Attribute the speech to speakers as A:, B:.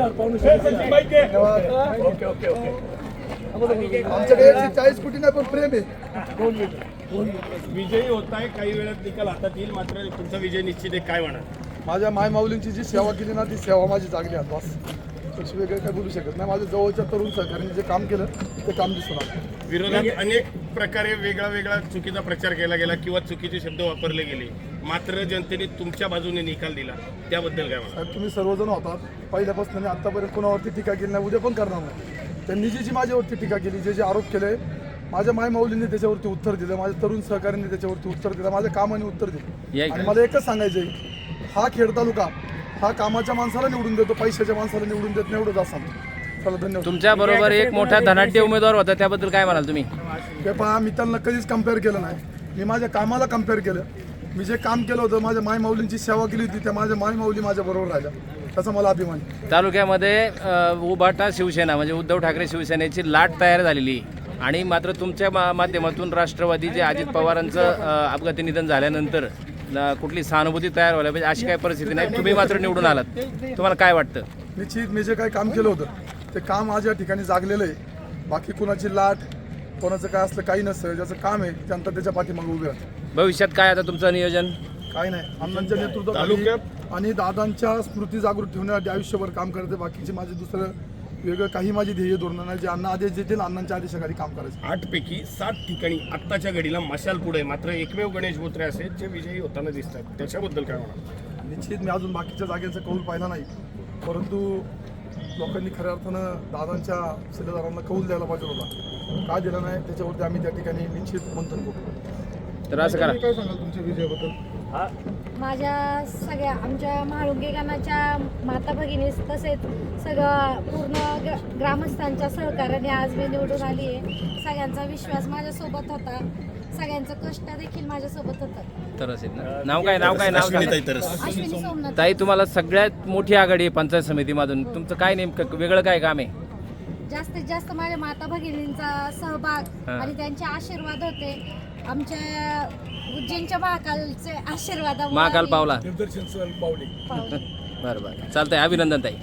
A: Okay okay okay. आमच्याकडे 140 कोटी नाही पण प्रेम आहे.
B: विजयी होत आहे, काही वेळात निकाल हातात येईल, मात्र तुमचा विजय निश्चित आहे. काय म्हणा?
A: माझ्या मायमाऊलींची जी सेवा केली ना ती सेवा माझी जागली आहे बस. तशी वेगळं काय बोलू शकत नाही. माझ्या जवळच्या तरुण सहकाऱ्यांनी जे काम केलं ते काम दिसून आलं.
B: विरोधात अनेक प्रकारे वेगळा वेगळा चुकीचा प्रचार केला गेला किंवा चुकीचे शब्द वापरले गेले, मात्र जनतेने तुमच्या बाजूने निकाल दिला, त्याबद्दल काय म्हणा?
A: साहेब तुम्ही सर्वजण होतात पहिल्यापासून आतापर्यंत कोणावरती टीका केली नाही, उद्या पण करणार नाही. त्यांनी जी माझ्यावरती टीका केली, जे जे आरोप केले, माझ्या मायमाऊलींनी त्याच्यावरती उत्तर दिलं, माझ्या तरुण सहकाऱ्यांनी त्याच्यावरती उत्तर दिलं, माझ्या कामाने उत्तर दिलं. आणि मला एकच सांगायचं आहे, हा खेड तालुका हा कामाच्या माणसाला निवडून देतो, पैशाच्या माणसाला निवडून देत नाही, एवढंच असं. चला धन्यवाद.
C: तुमच्या बरोबर एक मोठा धनाढ्य उमेदवार होता, त्याबद्दल काय म्हणाल तुम्ही?
A: ते पहा, मी त्यांना कधीच कम्पेअर केलं नाही. मी माझ्या कामाला कम्पेअर केलं. मी जे काम केलं होतं, माझ्या मायमाऊलींची सेवा केली होती, त्या माझ्या मायमाऊली माझ्या बरोबर राहिल्या, त्याचा मला अभिमान.
C: तालुक्यामध्ये उभाटा शिवसेना म्हणजे उद्धव ठाकरे शिवसेनेची लाट तयार झालेली आणि मात्र तुमच्या माध्यमातून राष्ट्रवादी जे अजित पवारांचं अपघाती निधन झाल्यानंतर कुठली सहानुभूती तयार व्हायला पाहिजे अशी काही परिस्थिती नाही, तुम्ही मात्र निवडून आलात, तुम्हाला काय वाटतं?
A: निश्चित मी जे काही काम केलं होतं ते काम आज या ठिकाणी जागलेलं आहे. बाकी कुणाची लाट कोणाचं काय असलं काही नसतं. ज्याचं काम आहे त्यांना त्याच्या पाठीमागे उभे राहतं.
C: भविष्यात काय आता तुमचं नियोजन?
A: काही नाही, अण्णांच्या नेतृत्वात आणि दादांच्या स्मृती जागृत ठेवण्यासाठी आयुष्यभर काम करते. बाकीचे माझे दुसरं वेगळं काही माझी ध्येय धोरणं नाही. जे अण्णा आदेश देतील अण्णांच्या आदेशाखाली काम करायचं.
B: 8 पैकी 7 ठिकाणी आत्ताच्या घडीला मशाल पुढे, मात्र एकमेव गणेश बोत्रे असे जे विजयी होताना दिसतात, त्याच्याबद्दल काय म्हणा?
A: निश्चित मी अजून बाकीच्या जागेचा कौल पाहिला नाही, परंतु लोकांनी खऱ्या अर्थानं दादांच्या शिलेदारांना कौल द्यायला पाहिजे होता. का दिला नाही त्याच्यावरती आम्ही त्या ठिकाणी निश्चित मंथन करू.
C: तर असं करा.
A: काय सांगाल तुमच्या विजयाबद्दल?
D: माझ्या सगळ्या आमच्या म्हाळुंगे गावाच्या माता भगिनी तसेच सगळं पूर्ण ग्रामस्थांच्या सहकार्याने आज मी निवडून आली आहे. सगळ्यांचा विश्वास माझ्यासोबत होता, सगळ्यांचं कष्ट देखील माझ्यासोबत होतं.
C: तर असेल ना. नाव काय सांगा.
D: अश्विनी सोमनाथ.
C: ताई, तुम्हाला सगळ्यात मोठी आघाडी आहे पंचायत समितीमधून, तुमचं काय नेमकं वेगळं काय काम आहे?
D: जास्तीत जास्त माझ्या माता भगिनींचा सहभाग आणि त्यांचे आशीर्वाद होते. आमच्या उज्जैनच्या महाकालचे आशीर्वाद
C: महाकाल पावला.
A: निर्दर्शन पावले.
C: बरं चालतंय. अभिनंदन ताई.